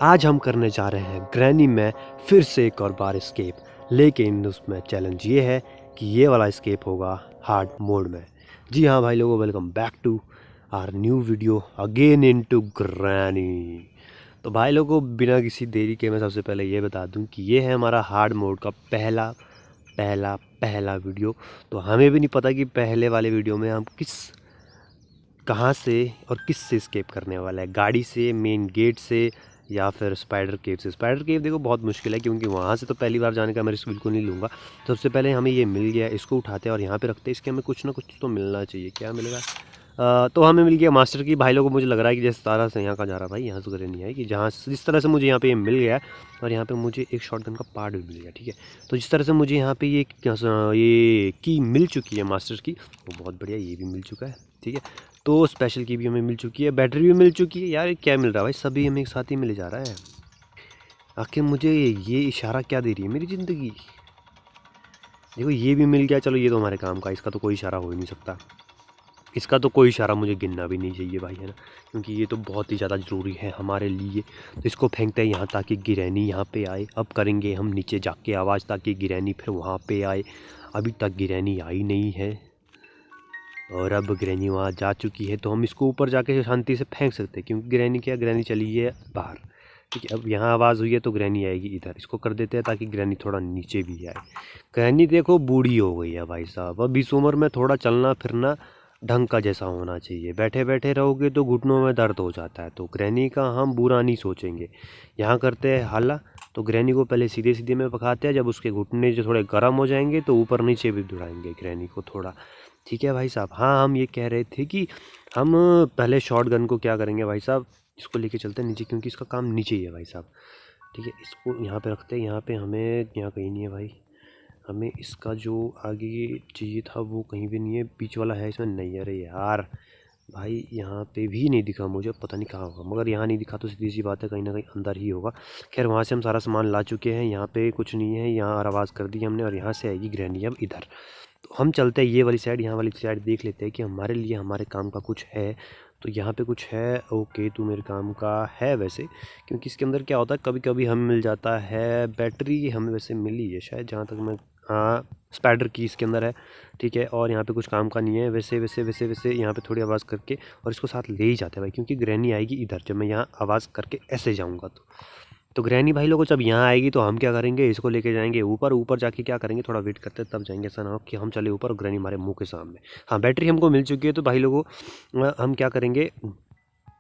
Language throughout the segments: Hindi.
आज हम करने जा रहे हैं ग्रैनी में फिर से एक और बार एस्केप, लेकिन उसमें चैलेंज ये है कि ये वाला एस्केप होगा हार्ड मोड में। जी हाँ भाई लोगों, welcome back to our new video again into Granny. तो भाई लोगों, बिना किसी देरी के मैं सबसे पहले ये बता दूं कि ये है हमारा हार्ड मोड का पहला पहला पहला वीडियो। तो हमें भी नहीं पता कि पहले वाले वीडियो में हम कहाँ से और किस से स्केप करने वाला है, गाड़ी से, मेन गेट से, या फिर स्पाइडर केव से। स्पाइडर केव देखो बहुत मुश्किल है, क्योंकि वहाँ से तो पहली बार जाने का मैं रिस्क बिल्कुल नहीं लूँगा। तो सबसे पहले हमें ये मिल गया, इसको उठाते हैं और यहाँ पे रखते हैं। इसके हमें कुछ ना कुछ तो मिलना चाहिए। क्या मिलेगा? तो हमें मिल गया मास्टर की। भाई लोगों को मुझे लग रहा है कि जिस तरह से यहाँ का जा रहा है भाई, यहाँ से करे नहीं है कि जहाँ जिस तरह से मुझे यहाँ पे ये मिल गया है, और यहाँ पे मुझे एक शॉटगन का पार्ट भी मिल गया। ठीक है, तो जिस तरह से मुझे यहाँ पे ये की मिल चुकी है मास्टर की, वो बहुत बढ़िया। ये भी मिल चुका है। ठीक है, तो स्पेशल की भी हमें मिल चुकी है, बैटरी भी मिल चुकी है। यार क्या मिल रहा है भाई, सभी हमें एक साथ ही मिले जा रहा है। आखिर मुझे ये इशारा क्या दे रही है मेरी ज़िंदगी? देखो ये भी मिल गया, चलो ये तो हमारे काम का, इसका तो कोई इशारा हो ही नहीं सकता। इसका तो कोई इशारा मुझे गिनना भी नहीं चाहिए भाई, है ना, क्योंकि ये तो बहुत ही ज़्यादा ज़रूरी है हमारे लिए। तो इसको फेंकते हैं यहाँ ताकि गिरैनी यहाँ पे आए। अब करेंगे हम नीचे जाके आवाज़ ताकि गिरैनी फिर वहाँ पे आए। अभी तक गिरैनी आई नहीं है, और अब ग्रैनी वहाँ जा चुकी है, तो हम इसको ऊपर जाके शांति से फेंक सकते हैं, क्योंकि ग्रैनी क्या, ग्रैनी चली है बाहर। ठीक है, अब यहाँ आवाज़ हुई है तो ग्रैनी आएगी इधर। इसको कर देते हैं ताकि ग्रैनी थोड़ा नीचे भी आए। ग्रैनी देखो बूढ़ी हो गई है भाई साहब, अब इस उम्र में थोड़ा चलना फिरना ढंग का जैसा होना चाहिए। बैठे बैठे रहोगे तो घुटनों में दर्द हो जाता है। तो ग्रैनी का हम बुरा नहीं सोचेंगे। यहाँ करते हैं हाला, तो ग्रैनी को पहले सीधे सीधे में पकाते हैं। जब उसके घुटने जो थोड़े गर्म हो जाएंगे तो ऊपर नीचे भी दौड़ाएंगे ग्रैनी को थोड़ा। ठीक है भाई साहब। हाँ, हम ये कह रहे थे कि हम पहले शॉट गन को क्या करेंगे भाई साहब, इसको लेके चलते हैं नीचे, क्योंकि इसका काम नीचे ही है भाई साहब। ठीक है, इसको यहाँ पे रखते हैं। यहाँ पे हमें, यहाँ कहीं नहीं है भाई, हमें इसका जो आगे चाहिए था वो कहीं भी नहीं है। बीच वाला है इसमें नहीं। अरे यार भाई, यहाँ पे भी नहीं दिखा मुझे, पता नहीं कहाँ होगा। मगर यहाँ नहीं दिखा तो सीधी सी बात है, कहीं ना कहीं अंदर ही होगा। खैर, वहाँ से हम सारा सामान ला चुके हैं, यहाँ पे कुछ नहीं है। यहाँ आवाज़ कर दी हमने, और यहाँ से आएगी ग्रैनी अब इधर। तो हम चलते हैं ये वाली साइड, यहाँ वाली साइड देख लेते हैं कि हमारे लिए हमारे काम का कुछ है। तो यहाँ पे कुछ है। ओके, तो मेरे काम का है वैसे, क्योंकि इसके अंदर क्या होता है, कभी कभी हमें मिल जाता है बैटरी। हमें वैसे मिली है शायद, जहाँ तक मैं, हाँ, स्पाइडर की इसके अंदर है। ठीक है, और यहाँ पे कुछ काम का नहीं है वैसे वैसे वैसे वैसे। यहाँ पे थोड़ी आवाज़ करके और इसको साथ ले ही जाते हैं भाई, क्योंकि ग्रैनी आएगी इधर जब मैं यहाँ आवाज़ करके ऐसे जाऊँगा तो ग्रैनी भाई लोगों जब यहाँ आएगी तो हम क्या करेंगे, इसको लेके जाएंगे ऊपर। ऊपर जाके क्या करेंगे, थोड़ा वेट करते हैं तब जाएंगे। ऐसा ना हो कि हम चले ऊपर और ग्रैनी हमारे मुंह के सामने। हाँ, बैटरी हमको मिल चुकी है। तो भाई लोगों, हम क्या करेंगे,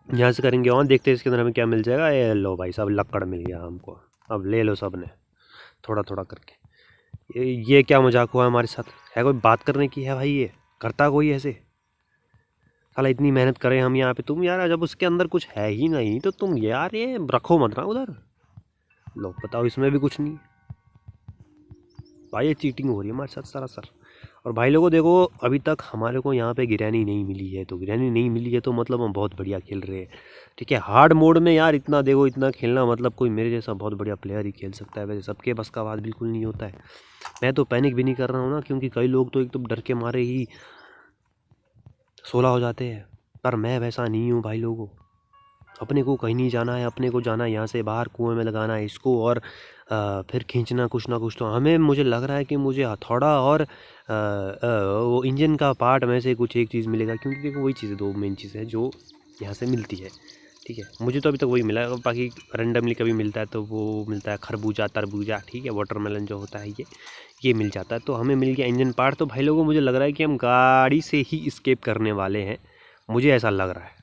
यहाँ से करेंगे ऑन, देखते हैं इसके अंदर हमें क्या मिल जाएगा। ये लो भाई साहब, लक्कड़ मिल गया हमको। अब ले लो सब ने, थोड़ा थोड़ा करके। ये क्या मजाक हुआ हमारे साथ? है कोई बात करने की है भाई? ये करता कोई ऐसे? साला इतनी मेहनत करें हम यहाँ पे, तुम यार जब उसके अंदर कुछ है ही नहीं तो तुम यार ये रखो मत ना उधर। लो बताओ, इसमें भी कुछ नहीं भाई। ये चीटिंग हो रही है हमारे साथ सरासर। और भाई लोगों देखो, अभी तक हमारे को यहाँ पे गिरैनी नहीं मिली है। तो गिरैनी नहीं मिली है तो मतलब हम बहुत बढ़िया खेल रहे हैं। ठीक है, हार्ड मोड में यार इतना देखो, इतना खेलना मतलब कोई मेरे जैसा बहुत बढ़िया प्लेयर ही खेल सकता है। वैसे सबके बस का बात बिल्कुल नहीं होता है। मैं तो पैनिक भी नहीं कर रहा हूँ ना, क्योंकि कई लोग तो एक तो डर के मारे ही 16 हो जाते हैं, पर मैं वैसा नहीं हूँ भाई लोगों। अपने को कहीं नहीं जाना है, अपने को जाना है यहाँ से बाहर, कुएं में लगाना है इसको, और फिर खींचना कुछ ना कुछ। तो हमें, मुझे लग रहा है कि मुझे हथौड़ा और वो इंजन का पार्ट में से कुछ एक चीज़ मिलेगा, क्योंकि देखो वही चीज़, दो मेन चीज़ है जो यहाँ से मिलती है। ठीक है, मुझे तो अभी तक वही मिला है। बाकी रेंडमली कभी मिलता है तो वो मिलता है खरबूजा, तरबूजा, ठीक है, वाटरमेलन जो होता है ये मिल जाता है। तो हमें मिल गया इंजन पार्ट। तो भाई लोगों, मुझे लग रहा है कि हम गाड़ी से ही स्केप करने वाले हैं। मुझे ऐसा लग रहा है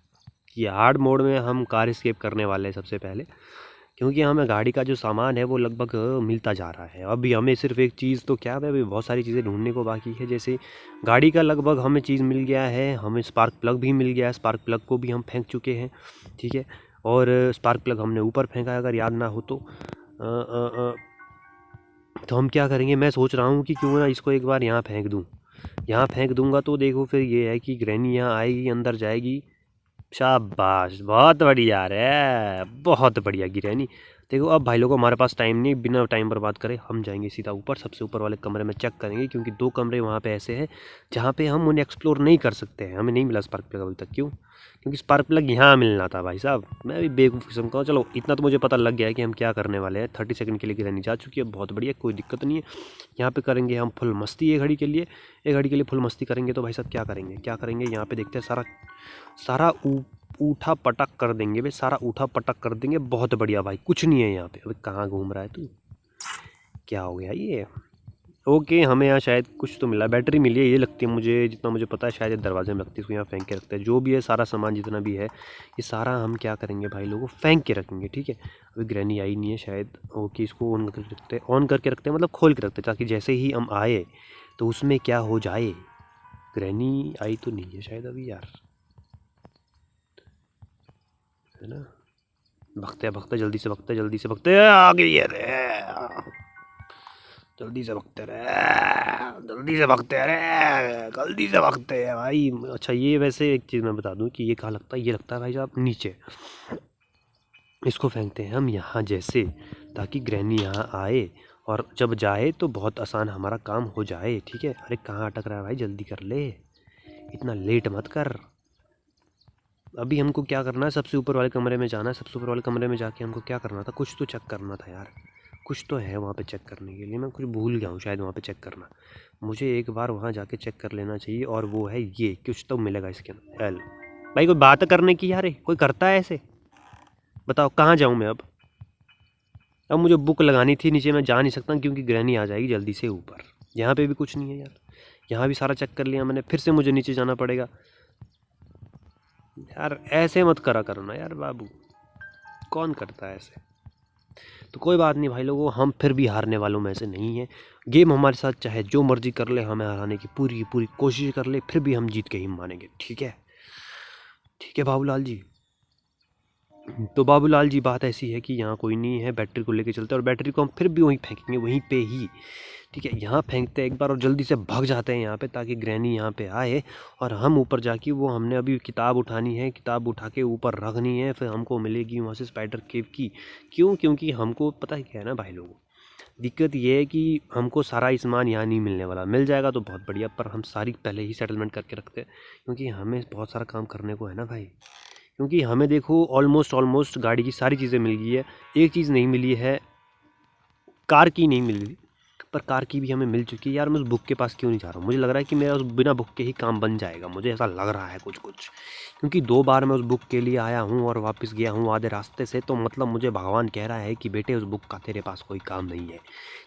कि हार्ड मोड में हम कार स्केप करने वाले हैं सबसे पहले, क्योंकि हमें गाड़ी का जो सामान है वो लगभग मिलता जा रहा है। अभी हमें सिर्फ एक चीज़ तो क्या है, अभी बहुत सारी चीज़ें ढूंढने को बाकी है। जैसे गाड़ी का लगभग हमें चीज़ मिल गया है, हमें स्पार्क प्लग भी मिल गया है। स्पार्क प्लग को भी हम फेंक चुके हैं। ठीक है, और स्पार्क प्लग हमने ऊपर फेंका है, अगर याद ना हो तो। तो हम क्या करेंगे, मैं सोच रहा हूँ कि क्यों ना इसको एक बार यहाँ फेंक दूँ। यहाँ फेंक दूंगा तो देखो फिर ये है कि ग्रैनी यहाँ आएगी, अंदर जाएगी। शाबाश, बहुत बढ़िया रे, बहुत बढ़िया गिरैनी। देखो अब भाई लोगों हमारे पास टाइम नहीं, बिना टाइम बर्बाद करे हम जाएंगे सीधा ऊपर, सबसे ऊपर वाले कमरे में चेक करेंगे, क्योंकि 2 कमरे वहाँ पे ऐसे हैं जहाँ पे हम उन्हें एक्सप्लोर नहीं कर सकते हैं। हमें नहीं मिला स्पार्क प्लग अभी तक। क्यों? क्योंकि स्पार्क प्लग यहाँ मिलना था भाई साहब। मैं भी बेवकूफ़ किस्म का हूँ। चलो इतना तो मुझे पता लग गया है कि हम क्या करने वाले हैं। 30 सेकंड के लिए गिरानी जा चुकी है, बहुत बढ़िया, कोई दिक्कत नहीं है। यहाँ पे करेंगे हम फुल मस्ती एक घड़ी के लिए। एक घड़ी के लिए फुल मस्ती करेंगे तो भाई साहब क्या करेंगे, क्या करेंगे यहाँ पे देखते हैं। सारा सारा उठा पटक कर देंगे भाई, सारा उठा पटक कर देंगे। बहुत बढ़िया भाई, कुछ नहीं है यहाँ पे। अभी कहाँ घूम रहा है तू? क्या हो गया ये? ओके, हमें यहाँ शायद कुछ तो मिला, बैटरी मिली है ये लगती है मुझे, जितना मुझे पता है शायद ये दरवाजे में लगती है, इसको यहाँ फेंक के रखते हैं। जो भी है सारा सामान जितना भी है ये सारा हम क्या करेंगे भाई लोगों, फेंक के रखेंगे, ठीक है। अभी ग्रैनी आई नहीं है शायद। ओके, इसको ऑन करके रखते हैं, ऑन करके रखते हैं मतलब खोल के रखते हैं, ताकि जैसे ही हम आए तो उसमें क्या हो जाए। ग्रैनी आई तो नहीं है शायद अभी यार, है ना। भगते भगते जल्दी से भगते, जल्दी से भगते, आ गई है रे, जल्दी से भगते रहे, जल्दी से भगते रहे, जल्दी से भगते हैं भाई। अच्छा ये वैसे एक चीज़ मैं बता दूं कि ये कहाँ लगता है, ये लगता है भाई साहब नीचे। इसको फेंकते हैं हम यहाँ जैसे, ताकि ग्रैनी यहाँ आए और जब जाए तो बहुत आसान हमारा काम हो जाए, ठीक है। अरे कहाँ अटक रहा है भाई, जल्दी कर ले, इतना लेट मत कर। अभी हमको क्या करना है, सबसे ऊपर वाले कमरे में जाना है। सबसे ऊपर वाले कमरे में जाके हमको क्या करना था, कुछ तो चेक करना था यार। कुछ तो है वहाँ पे चेक करने के लिए, मैं कुछ भूल गया हूँ शायद वहाँ पे चेक करना। मुझे एक बार वहाँ जाके चेक कर लेना चाहिए, और वो है ये, कुछ तो मिलेगा इसके अंदर। एल भाई कोई बात करने की यार, कोई करता है ऐसे? बताओ कहाँ जाऊँ मैं अब मुझे बुक लगानी थी नीचे, मैं जा नहीं सकता क्योंकि ग्रैनी आ जाएगी जल्दी से ऊपर। यहाँ पे भी कुछ नहीं है यार, यहाँ भी सारा चेक कर लिया मैंने, फिर से मुझे नीचे जाना पड़ेगा। यार ऐसे मत करा करो ना यार बाबू, कौन करता है ऐसे? तो कोई बात नहीं भाई लोगों, हम फिर भी हारने वालों में से नहीं हैं। गेम हमारे साथ चाहे जो मर्जी कर ले, हमें हराने की पूरी पूरी कोशिश कर ले, फिर भी हम जीत के ही मानेंगे, ठीक है। ठीक है बाबूलाल जी। तो बाबूलाल जी बात ऐसी है कि यहाँ कोई नहीं है, बैटरी को लेके चलते हैं और बैटरी को हम फिर भी वहीं फेंकेंगे, वहीं पे ही, ठीक है। यहाँ फेंकते हैं एक बार और जल्दी से भाग जाते हैं यहाँ पे, ताकि ग्रैनी यहाँ पे आए और हम ऊपर जाके, वो हमने अभी किताब उठानी है, किताब उठा के ऊपर रखनी है, फिर हमको मिलेगी वहाँ से स्पाइडर केव की। क्यों? क्योंकि हमको पता है क्या है ना भाई लोगों, दिक्कत ये है कि हमको सारा सामान यहाँ नहीं मिलने वाला, मिल जाएगा तो बहुत बढ़िया, पर हम सारी पहले ही सेटलमेंट करके रखते हैं, क्योंकि हमें बहुत सारा काम करने को है ना भाई। क्योंकि हमें देखो ऑलमोस्ट गाड़ी की सारी चीज़ें मिल गई है, एक चीज़ नहीं मिली है, कार की नहीं मिली, पर कार की भी हमें मिल चुकी है। यार मैं उस बुक के पास क्यों नहीं जा रहा हूँ, मुझे लग रहा है कि मेरा उस बिना बुक के ही काम बन जाएगा, मुझे ऐसा लग रहा है कुछ कुछ। क्योंकि 2 बार मैं उस बुक के लिए आया हूँ और वापस गया हूँ आधे रास्ते से, तो मतलब मुझे भगवान कह रहा है कि बेटे उस बुक का तेरे पास कोई काम नहीं है,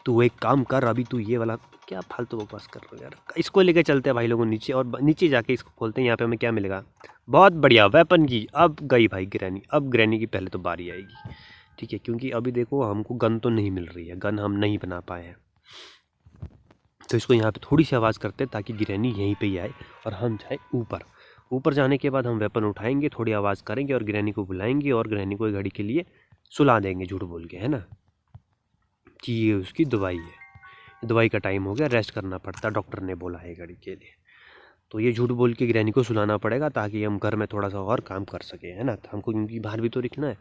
तू एक काम कर, अभी तू ये वाला क्या फालतू बकवास कर रहा है यार। इसको लेके चलते हैं भाई लोगों नीचे, और नीचे जाके इसको खोलते हैं, यहाँ पे हमें क्या मिलेगा। बहुत बढ़िया वेपन की। अब गई भाई ग्रैनी, अब ग्रैनी की पहले तो बारी आएगी, ठीक है। क्योंकि अभी देखो हमको गन तो नहीं मिल रही है, गन हम नहीं बना पाए हैं, तो इसको यहाँ पे थोड़ी सी आवाज़ करते हैं ताकि ग्रैनी यहीं पे ही आए और हम जाए ऊपर। ऊपर जाने के बाद हम वेपन उठाएंगे, थोड़ी आवाज़ करेंगे और ग्रैनी को बुलाएंगे, और ग्रैनी को एक घड़ी के लिए सुला देंगे झूठ बोल के, है ना, कि ये उसकी दवाई है, दवाई का टाइम हो गया, रेस्ट करना पड़ता, डॉक्टर ने बोला है घड़ी के लिए। तो ये झूठ बोल के ग्रैनी को सुलाना पड़ेगा, ताकि हम घर में थोड़ा सा और काम कर सकें, है ना। तो हमको क्योंकि बाहर भी तो दिखना है,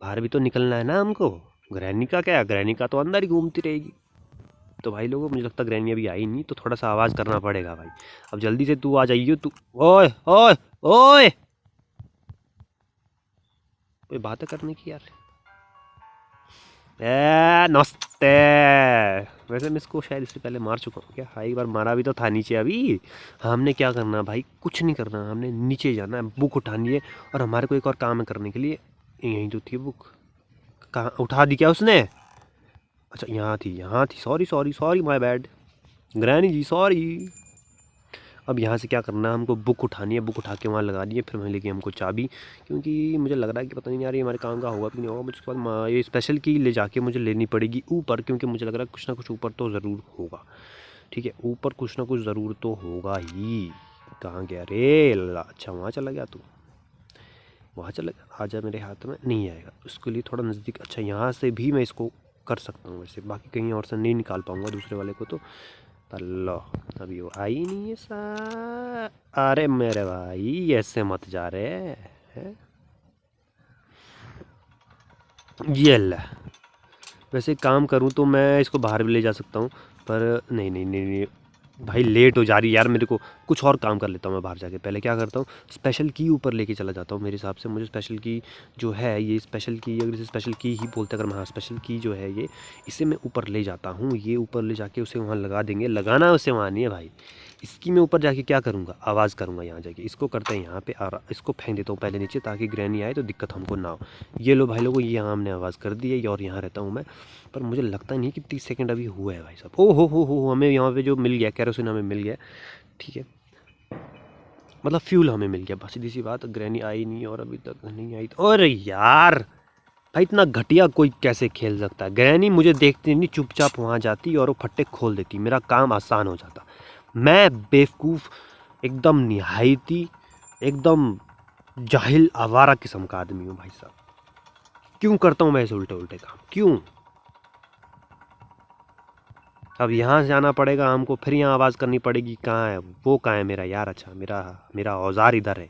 बाहर भी तो निकलना है ना हमको। ग्रैनी का क्या, ग्रैनी का तो अंदर ही घूमती रहेगी। तो भाई लोगों मुझे लगता है ग्रैनी अभी आई नहीं, तो थोड़ा सा आवाज़ करना पड़ेगा भाई। अब जल्दी से तू आ जाइयो तू। ओए ओए ओए, कोई बातें करने की यार। ए नमस्ते। वैसे मैं इसको शायद इससे पहले मार चुका हूँ क्या? हाँ एक बार मारा भी तो था नीचे अभी। हमने क्या करना है भाई, कुछ नहीं करना, हमने नीचे जाना है, बुक उठानी है, और हमारे को एक और काम है करने के लिए। यहीं तो थी बुक, कहाँ उठा दी क्या उसने? अच्छा यहाँ थी, यहाँ थी, sorry sorry sorry my bad Granny ji, sorry. अब यहाँ से क्या करना है, हमको बुक उठानी है, बुक उठा के वहाँ लगानी है, फिर मिलेगी हमको चाबी। क्योंकि मुझे लग रहा है कि पता नहीं यार ये हमारे काम का होगा कि नहीं होगा। मुझे उसके बाद ये स्पेशल की ले जाके मुझे लेनी पड़ेगी ऊपर, क्योंकि मुझे लग रहा है कुछ ना कुछ ऊपर तो ज़रूर होगा, ठीक है। ऊपर कुछ ना कुछ ज़रूर तो होगा ही। कहाँ गया रे अच्छा वहाँ चला गया तू, वहाँ चला गया, आजा मेरे हाथ में नहीं आएगा, उसके लिए थोड़ा नज़दीक। अच्छा यहाँ से भी मैं इसको कर सकता हूँ वैसे, बाकी कहीं और से नहीं निकाल पाऊँगा दूसरे वाले को तो। अल्लाह, अभी वो आई नहीं है सा। अरे मेरे भाई ऐसे मत जा रहे हैं। ये ले, वैसे काम करूँ तो मैं इसको बाहर भी ले जा सकता हूँ, पर नहीं नहीं नहीं नहीं भाई, लेट हो जा रही है यार मेरे को। कुछ और काम कर लेता हूँ मैं बाहर जाके। पहले क्या करता हूँ, स्पेशल की ऊपर लेके चला जाता हूँ। मेरे हिसाब से मुझे स्पेशल की जो है, ये स्पेशल की, अगर इसे स्पेशल की ही बोलते हैं, अगर हाँ स्पेशल की जो है ये, इसे मैं ऊपर ले जाता हूँ। ये ऊपर ले जाके उसे वहाँ लगा देंगे। लगाना उसे वहाँ नहीं है भाई, इसकी मैं ऊपर जाके क्या करूँगा, आवाज़ करूँगा यहाँ जाके। इसको करते हैं यहाँ पे, और इसको फेंक देता हूँ पहले नीचे, ताकि ग्रैनी आए तो दिक्कत हमको ना हो। ये लो भाई लोगों, ये यहाँ हमने आवाज़ कर दी है, और यहाँ रहता हूँ मैं। पर मुझे लगता नहीं कि 30 सेकंड अभी हुआ है भाई साहब। ओ हो, हमें यहाँ पे जो मिल गया केरोसिन, हमें मिल गया। ठीक है, मतलब फ्यूल हमें मिल गया। बस सीधी सी बात, ग्रैनी आई नहीं और अभी तक नहीं आई तो, अरे यार भाई इतना घटिया कोई कैसे खेल सकता है। ग्रैनी मुझे देखती नहीं, चुपचाप वहाँ जाती और वो फट्टे खोल देती, मेरा काम आसान हो जाता। मैं बेवकूफ़, एकदम निहायती, एकदम जाहिल आवारा किस्म का आदमी हूँ भाई साहब। क्यों करता हूँ मैं ऐसे उल्टे उल्टे काम, क्यों? अब यहाँ से जाना पड़ेगा हमको, फिर यहाँ आवाज़ करनी पड़ेगी। कहाँ है वो, कहाँ है मेरा यार? अच्छा, मेरा मेरा औजार इधर है,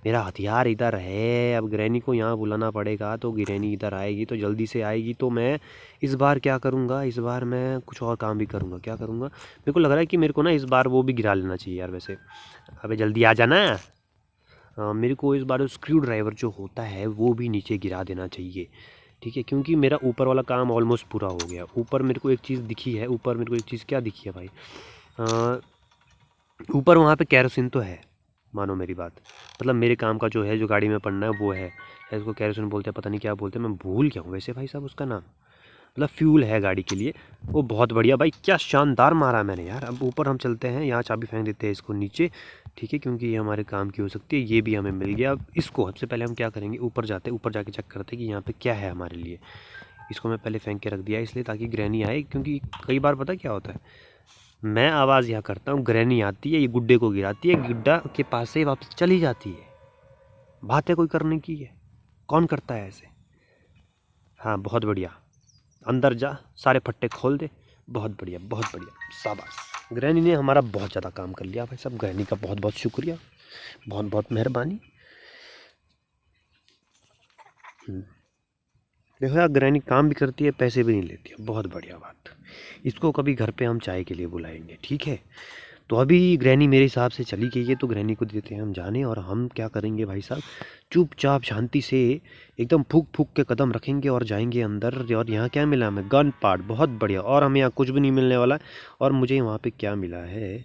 मेरा हथियार इधर है। अब ग्रैनी को यहाँ बुलाना पड़ेगा, तो ग्रैनी इधर आएगी तो जल्दी से आएगी। तो मैं इस बार क्या करूँगा, इस बार मैं कुछ और काम भी करूँगा। क्या करूँगा, मेरे को लग रहा है कि मेरे को ना इस बार वो भी गिरा लेना चाहिए यार वैसे। अबे जल्दी आ जाना। मेरे को इस बार स्क्रू ड्राइवर जो होता है वो भी नीचे गिरा देना चाहिए। ठीक है, क्योंकि मेरा ऊपर वाला काम ऑलमोस्ट पूरा हो गया। ऊपर मेरे को एक चीज़ दिखी है, ऊपर मेरे को एक चीज़ क्या दिखी है भाई, ऊपर वहाँ पे केरोसिन तो है, मानो मेरी बात। मतलब मेरे काम का जो है, जो गाड़ी में पड़ना है वो है। इसको केरोसिन बोलते हैं, पता नहीं क्या बोलते हैं, मैं भूल गया हूँ वैसे भाई साहब उसका नाम। मतलब फ्यूल है गाड़ी के लिए, वो बहुत बढ़िया भाई। क्या शानदार मारा मैंने यार। अब ऊपर हम चलते हैं, यहाँ चाबी फेंक देते हैं इसको नीचे। ठीक है, क्योंकि ये हमारे काम की हो सकती है। ये भी हमें मिल गया। अब इसको सबसे पहले हम क्या करेंगे, ऊपर जाते हैं, ऊपर जाके चेक करते हैं कि यहाँ पे क्या है हमारे लिए। इसको मैं पहले फेंक के रख दिया इसलिए ताकि ग्रैनी आए, क्योंकि कई बार पता क्या होता है, मैं आवाज़ यहाँ करता हूँ, ग्रैनी आती है, ये गुड्डे को गिराती है, गुड्डा के पास से वापस चली जाती है। बात है कोई करने की है, कौन करता है ऐसे? हाँ बहुत बढ़िया, अंदर जा, सारे फट्टे खोल दे। बहुत बढ़िया, बहुत बढ़िया, शाबाश। ग्रैनी ने हमारा बहुत ज़्यादा काम कर लिया भाई साहब। ग्रैनी का बहुत बहुत शुक्रिया, बहुत बहुत मेहरबानी। देखो यार, ग्रैनी काम भी करती है, पैसे भी नहीं लेती है, बहुत बढ़िया बात। इसको कभी घर पे हम चाय के लिए बुलाएंगे, ठीक है। तो अभी ग्रैनी मेरे हिसाब से चली गई है, तो ग्रैनी को देते हैं हम जाने। और हम क्या करेंगे भाई साहब, चुपचाप शांति से एकदम फूक फूक के कदम रखेंगे और जाएंगे अंदर। और यहाँ क्या मिला हमें, गन पार्ट, बहुत बढ़िया। और हमें यहाँ कुछ भी नहीं मिलने वाला है। और मुझे वहाँ पे क्या मिला है,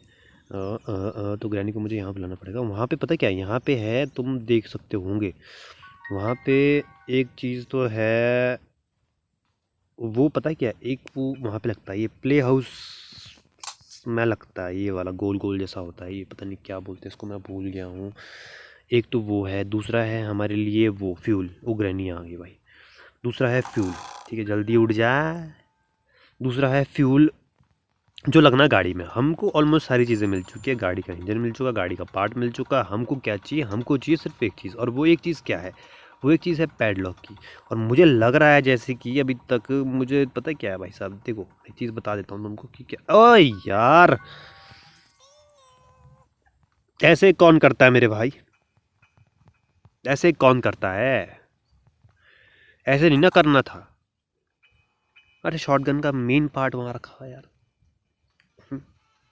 तो ग्रैनी को मुझे यहाँ बुलाना पड़ेगा। वहाँ पे पता क्या है, यहाँ पे है, तुम देख सकते होंगे वहाँ पे एक चीज़ तो है। वो पता है क्या, एक वो वहाँ पे लगता है, ये प्ले हाउस में लगता है, ये वाला गोल गोल जैसा होता है, ये पता नहीं क्या बोलते हैं इसको, मैं भूल गया हूँ। एक तो वो है, दूसरा है हमारे लिए वो फ्यूल। उग्रैनी आ गई भाई। दूसरा है फ्यूल, ठीक है जल्दी उड़ जा। दूसरा है फ्यूल जो लगना गाड़ी में। हमको ऑलमोस्ट सारी चीज़ें मिल चुकी है। गाड़ी का इंजन मिल चुका, गाड़ी का पार्ट मिल चुका। हमको क्या चाहिए, हमको चाहिए सिर्फ एक चीज़, और वो एक चीज़ क्या है, वो एक चीज़ है पैडलॉक की। और मुझे लग रहा है जैसे कि अभी तक मुझे पता है क्या है भाई साहब, देखो एक चीज़ बता देता हूँ तुमको कि क्या। ओए यार, ऐसे कौन करता है मेरे भाई, ऐसे कौन करता है? ऐसे नहीं ना करना था। अरे शॉटगन का मेन पार्ट वहाँ रखा है यार।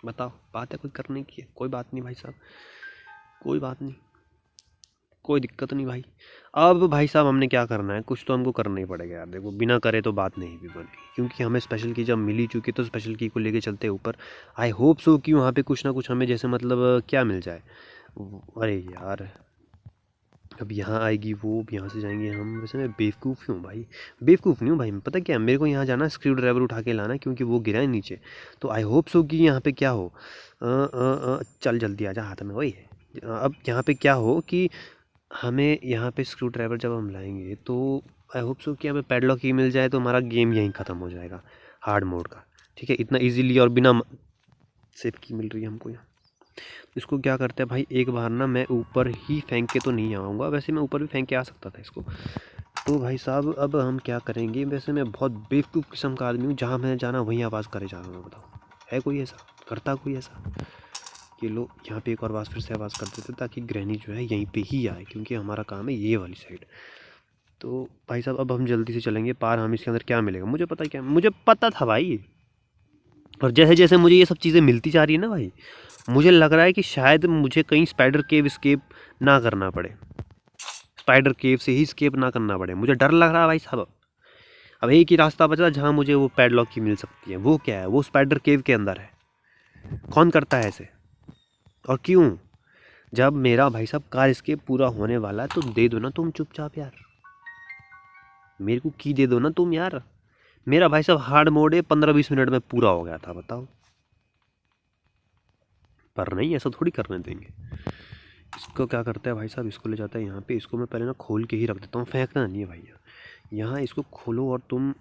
बताओ, बात है कोई करने की है? कोई बात नहीं भाई साहब, कोई बात नहीं, कोई दिक्कत नहीं भाई। अब भाई साहब हमने क्या करना है, कुछ तो हमको करना ही पड़ेगा यार। देखो बिना करे तो बात नहीं भी बनेगी, क्योंकि हमें स्पेशल की जब मिल ही चुकी तो स्पेशल की को लेके चलते हैं ऊपर। आई होप सो कि वहाँ पे कुछ ना कुछ हमें जैसे मतलब क्या मिल जाए। अरे यार, अब यहाँ आएगी वो, अब यहाँ से जाएंगे हम। वैसे मैं बेवकूफ़ ही हूँ भाई, बेवकूफ़ नहीं हूँ भाई। पता क्या है, मेरे को यहाँ जाना, स्क्रू ड्राइवर उठा के लाना, क्योंकि वो गिरा है नीचे। तो आई होप सो कि यहाँ पे क्या हो, चल जल्दी आ जा, हाथ में वही है। अब यहाँ पे क्या हो कि हमें यहाँ पे स्क्रू ड्राइवर जब हम लाएंगे, तो आई होप सो कि हमें पैडलॉक ही मिल जाए, तो हमारा गेम यहीं ख़त्म हो जाएगा, हार्ड मोड का। ठीक है, इतना इजीली और बिना सेफ की मिल रही है हमको यहाँ। इसको क्या करते हैं भाई, एक बार ना मैं ऊपर ही फेंक के तो नहीं आऊँगा, वैसे मैं ऊपर भी फेंक के आ सकता था इसको। तो भाई साहब अब हम क्या करेंगे, वैसे मैं बहुत बेवकूफ़ किस्म का आदमी हूँ, जहाँ मैं जाना वहीं आवाज़ करे जा रहा हूँ। बताओ, है कोई ऐसा, करता कोई ऐसा? ये लो, यहाँ पे एक और आवाज़, फिर से आवाज़ कर देते ताकि ग्रैनी जो है यहीं पे ही आए, क्योंकि हमारा काम है ये वाली साइड। तो भाई साहब अब हम जल्दी से चलेंगे पार। हम इसके अंदर क्या मिलेगा मुझे पता है, क्या मुझे पता था भाई। और जैसे जैसे मुझे ये सब चीज़ें मिलती जा रही है ना भाई, मुझे लग रहा है कि शायद मुझे कहीं स्पाइडर केव स्केप ना करना पड़े, स्पाइडर केव से ही स्केप ना करना पड़े। मुझे डर लग रहा है भाई साहब। अब एक ही रास्ता बचा जहाँ मुझे वो पैडलॉक की मिल सकती है। वो क्या है? वो स्पाइडर केव के अंदर है। कौन करता है ऐसे और क्यों? जब मेरा भाई साहब कार स्केप पूरा होने वाला है तो दे दो ना तुम चुपचाप यार, मेरे को की दे दो ना तुम यार। मेरा भाई साहब हार्ड मोड है 15-20 मिनट में पूरा हो गया था, बताओ। पर नहीं, ऐसा थोड़ी करने देंगे। इसको क्या करता है भाई साहब, इसको ले जाता है यहाँ पे। इसको मैं पहले ना खोल के ही रख देता हूँ, फेंकना नहीं है भैया। यहाँ इसको खोलो और तुम,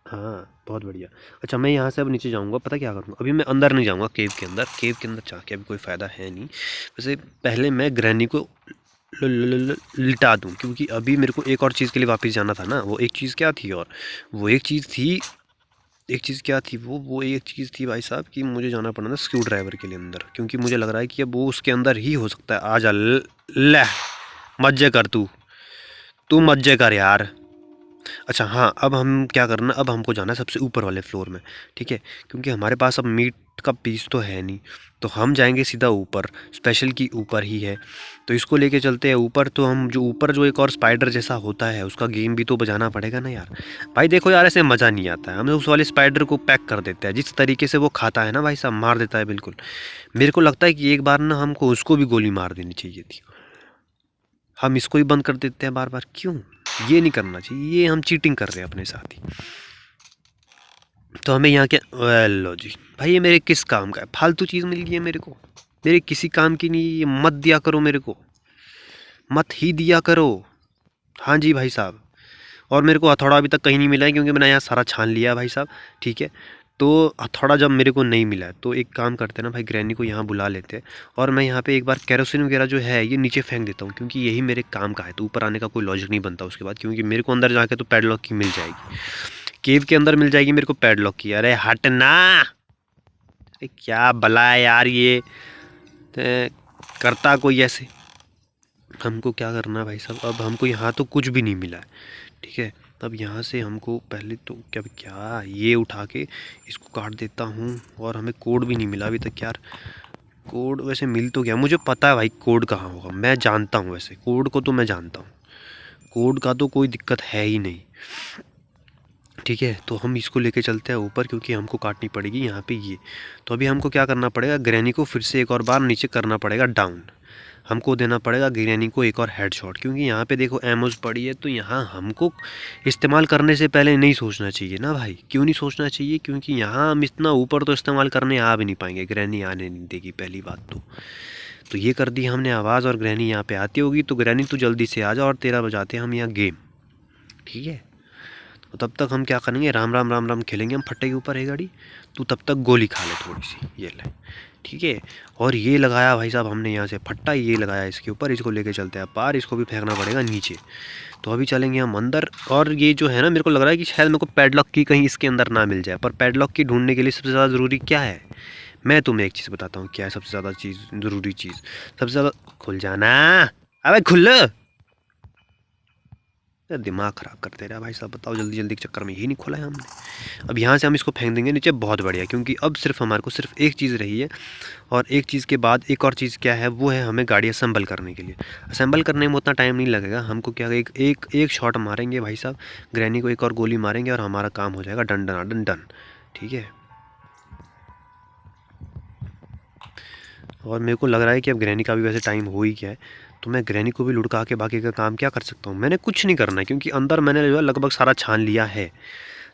हाँ बहुत बढ़िया। अच्छा मैं यहाँ से अब नीचे जाऊँगा, पता क्या करूँगा? अभी मैं अंदर नहीं जाऊँगा केव के अंदर। केव के अंदर जाके अभी कोई फ़ायदा है नहीं। वैसे पहले मैं ग्रैनी को लिटा दूँ, क्योंकि अभी मेरे को एक और चीज़ के लिए वापस जाना था ना। वो एक चीज़ क्या थी? और वो एक चीज़ थी, एक चीज़ क्या थी वो एक चीज़ थी भाई साहब कि मुझे जाना पड़ा ना स्क्रू ड्राइवर के लिए अंदर, क्योंकि मुझे लग रहा है कि अब वो उसके अंदर ही हो सकता है। आ जा ले, मजे कर तू मजे कर यार। अच्छा हाँ, अब हम क्या करना, अब हमको जाना है सबसे ऊपर वाले फ्लोर में, ठीक है? क्योंकि हमारे पास अब मीट का पीस तो है नहीं, तो हम जाएंगे सीधा ऊपर। स्पेशल की ऊपर ही है, तो इसको लेके चलते हैं ऊपर। तो हम जो ऊपर जो एक और स्पाइडर जैसा होता है उसका गेम भी तो बजाना पड़ेगा ना यार। भाई देखो यार, ऐसे मज़ा नहीं आता है। हम उस वाले स्पाइडर को पैक कर देते हैं। जिस तरीके से वो खाता है ना भाई साहब, मार देता है बिल्कुल। मेरे को लगता है कि एक बार ना हमको उसको भी गोली मार देनी चाहिए थी। हम इसको ही बंद कर देते हैं बार बार, क्यों? ये नहीं करना चाहिए, ये हम चीटिंग कर रहे हैं अपने साथ ही। तो हमें यहाँ क्या, लो जी भाई, ये मेरे किस काम का है? फालतू चीज़ मिल गई है मेरे को, मेरे किसी काम की नहीं। ये मत दिया करो मेरे को, मत ही दिया करो। हाँ जी भाई साहब। और मेरे को हथौड़ा अभी तक कहीं नहीं मिला है, क्योंकि मैंने यहाँ सारा छान लिया है भाई साहब, ठीक है? तो हथौड़ा जब मेरे को नहीं मिला है तो एक काम करते हैं ना भाई, ग्रैनी को यहाँ बुला लेते हैं। और मैं यहाँ पे एक बार कैरोसिन वगैरह जो है ये नीचे फेंक देता हूँ, क्योंकि यही मेरे काम का है। तो ऊपर आने का कोई लॉजिक नहीं बनता उसके बाद, क्योंकि मेरे को अंदर जाके तो पैडलॉक की मिल जाएगी, केव के अंदर मिल जाएगी मेरे को पैडलॉक की। अरे हट ना, अरे क्या भला है यार ये, करता कोई ऐसे। हमको क्या करना है भाई साहब, अब हमको यहाँ तो कुछ भी नहीं मिला है, ठीक है? तब यहाँ से हमको पहले तो क्या क्या ये उठा के इसको काट देता हूँ। और हमें कोड भी नहीं मिला अभी तक यार। कोड वैसे मिल तो गया, मुझे पता है भाई कोड कहाँ होगा, मैं जानता हूँ। वैसे कोड को तो मैं जानता हूँ, कोड का तो कोई दिक्कत है ही नहीं, ठीक है? तो हम इसको लेके चलते हैं ऊपर, क्योंकि हमको काटनी पड़ेगी यहाँ पे ये। तो अभी हमको क्या करना पड़ेगा, ग्रैनी को फिर से एक और बार नीचे करना पड़ेगा डाउन। हमको देना पड़ेगा ग्रैनी को एक और हेडशॉट, क्योंकि यहाँ पे देखो एमोज पड़ी है। तो यहाँ हमको इस्तेमाल करने से पहले नहीं सोचना चाहिए ना भाई। क्यों नहीं सोचना चाहिए? क्योंकि यहाँ हम इतना ऊपर तो इस्तेमाल करने आ भी नहीं पाएंगे, ग्रैनी आने नहीं देगी पहली बात तो ये कर दी हमने आवाज़। और ग्रैनी यहाँ पे आती होगी, तो ग्रैनी तू जल्दी से आ जा और तेरा बजाते हैं हम यहाँ गेम, ठीक है? तो तब तक हम क्या करेंगे, राम राम राम राम खेलेंगे हम फट्टे के ऊपर है गाड़ी। तू तब तक गोली खा ले थोड़ी सी, ये ले, ठीक है? और ये लगाया भाई साहब हमने यहाँ से फट्टा, ये लगाया इसके ऊपर। इसको लेके चलते हैं पार, इसको भी फेंकना पड़ेगा नीचे। तो अभी चलेंगे हम अंदर। और ये जो है ना, मेरे को लग रहा है कि शायद मेरे को पैडलॉक की कहीं इसके अंदर ना मिल जाए। पर पैडलॉक की ढूंढने के लिए सबसे ज़्यादा ज़रूरी क्या है, मैं तुम्हें एक चीज़ बताता हूँ क्या है सबसे ज़्यादा चीज़, ज़रूरी चीज़ सबसे ज़्यादा। खुल जाना, अबे खुल। यार दिमाग ख़राब करते रहे भाई साहब, बताओ जल्दी जल्दी के चक्कर में यही नहीं खोला है हमने। अब यहाँ से हम इसको फेंक देंगे नीचे, बहुत बढ़िया। क्योंकि अब सिर्फ हमारे को सिर्फ एक चीज़ रही है, और एक चीज़ के बाद एक और चीज़ क्या है, वो है हमें गाड़ी असेंबल करने के लिए। असेंबल करने में उतना टाइम नहीं लगेगा हमको। क्या एक एक एक शॉट मारेंगे भाई साहब, ग्रैनी को एक और गोली मारेंगे और हमारा काम हो जाएगा डन डन डन डन, ठीक है? और मेरे को लग रहा है कि अब ग्रैनी का भी वैसे टाइम हो ही गया है। तो मैं ग्रैनी को भी लुढ़का के बाकी का काम क्या कर सकता हूँ, मैंने कुछ नहीं करना है, क्योंकि अंदर मैंने जो है लगभग सारा छान लिया है।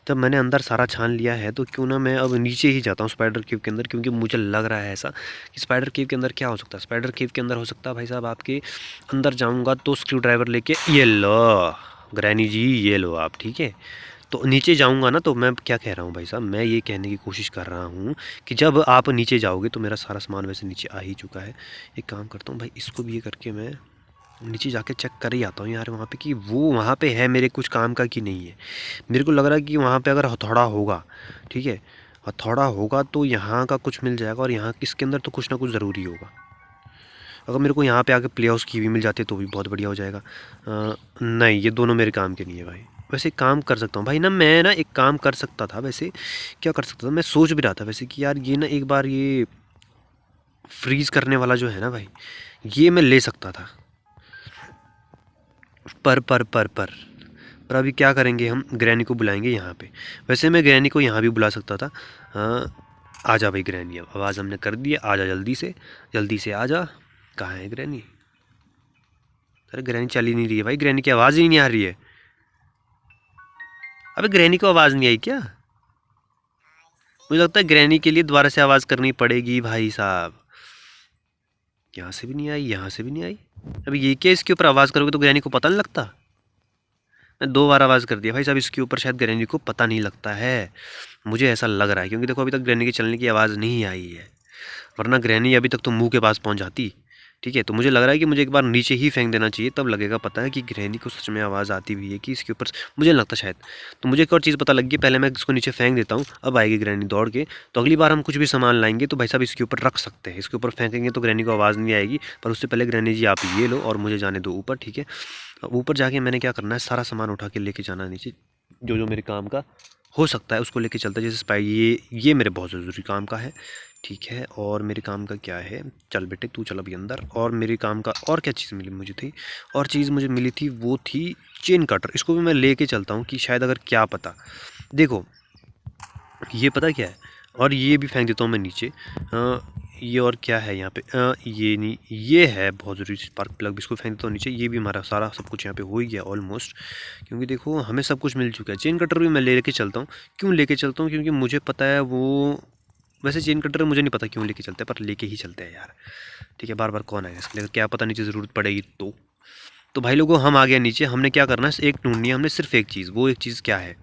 जब मैंने अंदर सारा छान लिया है तो क्यों ना मैं अब नीचे ही जाता हूँ स्पाइडर केव के अंदर। क्योंकि मुझे लग रहा है ऐसा कि स्पाइडर केव के अंदर क्या हो सकता है, स्पाइडर केव के अंदर हो सकता है भाई साहब आपके, अंदर जाऊँगा तो स्क्रू ड्राइवर लेके, ये लो ग्रैनी जी, ये लो आप, ठीक है? तो नीचे जाऊँगा ना, तो मैं क्या कह रहा हूँ भाई साहब, मैं ये कहने की कोशिश कर रहा हूँ कि जब आप नीचे जाओगे तो मेरा सारा सामान वैसे नीचे आ ही चुका है। एक काम करता हूँ भाई, इसको भी ये करके मैं नीचे जाके चेक कर ही आता हूँ यार वहाँ पे, कि वो वहाँ पे है मेरे कुछ काम का कि नहीं है। मेरे को लग रहा है कि वहाँ पे अगर हथौड़ा होगा, ठीक है, हथौड़ा होगा तो यहाँ का कुछ मिल जाएगा, और यहाँ इसके अंदर तो कुछ ना कुछ ज़रूरी होगा। अगर मेरे को यहाँ पे आके प्ले हाउस की भी मिल जाती है तो भी बहुत बढ़िया हो जाएगा। नहीं, ये दोनों मेरे काम के नहीं है भाई। वैसे एक काम कर सकता हूँ भाई ना, मैं ना एक काम कर सकता था वैसे। क्या कर सकता था, मैं सोच भी रहा था वैसे कि यार ये ना एक बार ये फ्रीज करने वाला जो है ना भाई, ये मैं ले सकता था। पर अभी क्या करेंगे, हम ग्रैनी को बुलाएंगे यहाँ पे। वैसे मैं ग्रैनी को यहाँ भी बुला सकता था। हाँ, आ जा भाई ग्रैनी, अब आवाज़ हमने कर दी है, आ जा जल्दी से आ जा। कहाँ है ग्रैनी? अरे ग्रैनी चल ही नहीं रही है भाई, ग्रैनी की आवाज़ ही नहीं आ रही है। अबे ग्रैनी को आवाज़ नहीं आई क्या? मुझे लगता है ग्रैनी के लिए दोबारा से आवाज़ करनी पड़ेगी भाई साहब। यहाँ से भी नहीं आई, यहाँ से भी नहीं आई। अभी ये क्या, इसके ऊपर आवाज़ करोगे तो ग्रैनी को पता नहीं लगता? मैं 2 बार आवाज़ कर दिया भाई साहब, इसके ऊपर शायद ग्रैनी को पता नहीं लगता है। मुझे ऐसा लग रहा है, क्योंकि देखो अभी तक ग्रैनी के चलने की आवाज़ नहीं आई है, वरना ग्रैनी अभी तक तो मुंह के पास पहुंच जाती। ठीक है, तो मुझे लग रहा है कि मुझे एक बार नीचे ही फेंक देना चाहिए, तब लगेगा पता है कि ग्रैनी को सच में आवाज़ आती भी है कि इसके ऊपर। मुझे नहीं लगता शायद। तो मुझे एक और चीज़ पता लग गई, पहले मैं इसको नीचे फेंक देता हूँ, अब आएगी ग्रैनी दौड़ के। तो अगली बार हम कुछ भी सामान लाएंगे तो भाई साहब इसके ऊपर रख सकते हैं, इसके ऊपर फेंकेंगे तो ग्रैनी को आवाज़ नहीं आएगी। पर उससे पहले ग्रैनी जी आप ये लो और मुझे जाने दो ऊपर, ठीक है? ऊपर जाके मैंने क्या करना है, सारा सामान उठा के लेके जाना है नीचे, जो जो मेरे काम का हो सकता है उसको लेके चलता है। जैसे स्पाई, ये मेरे बहुत ज़रूरी काम का है, ठीक है? और मेरे काम का क्या है, चल बेटे तू चल अभी अंदर। और मेरे काम का और क्या चीज़ मिली मुझे थी, और चीज़ मुझे मिली थी वो थी चेन कटर। इसको भी मैं लेके चलता हूँ कि शायद अगर क्या पता। देखो ये पता क्या है, और ये भी फेंक देता हूँ मैं नीचे। ये और क्या है यहाँ पे, ये नहीं, ये है बहुत ज़रूरी स्पार्क प्लग, भी इसको फेंक देता हूँ नीचे। ये भी हमारा सारा सब कुछ यहाँ पे हो ही गया ऑलमोस्ट, क्योंकि देखो हमें सब कुछ मिल चुका है। चेन कटर भी मैं लेके चलता हूँ। क्यों लेके चलता हूँ? क्योंकि मुझे पता है वो, वैसे चेन कटर मुझे नहीं पता क्यों लेके चलते हैं, पर लेके ही चलते हैं यार। ठीक है, बार बार कौन आएगा इसके लिए, क्या पता नीचे ज़रूरत पड़ेगी तो भाई लोगों हम आ गया नीचे। हमने क्या करना है, एक ढूंढनी है हमने, सिर्फ एक चीज़। वो एक चीज़ क्या है?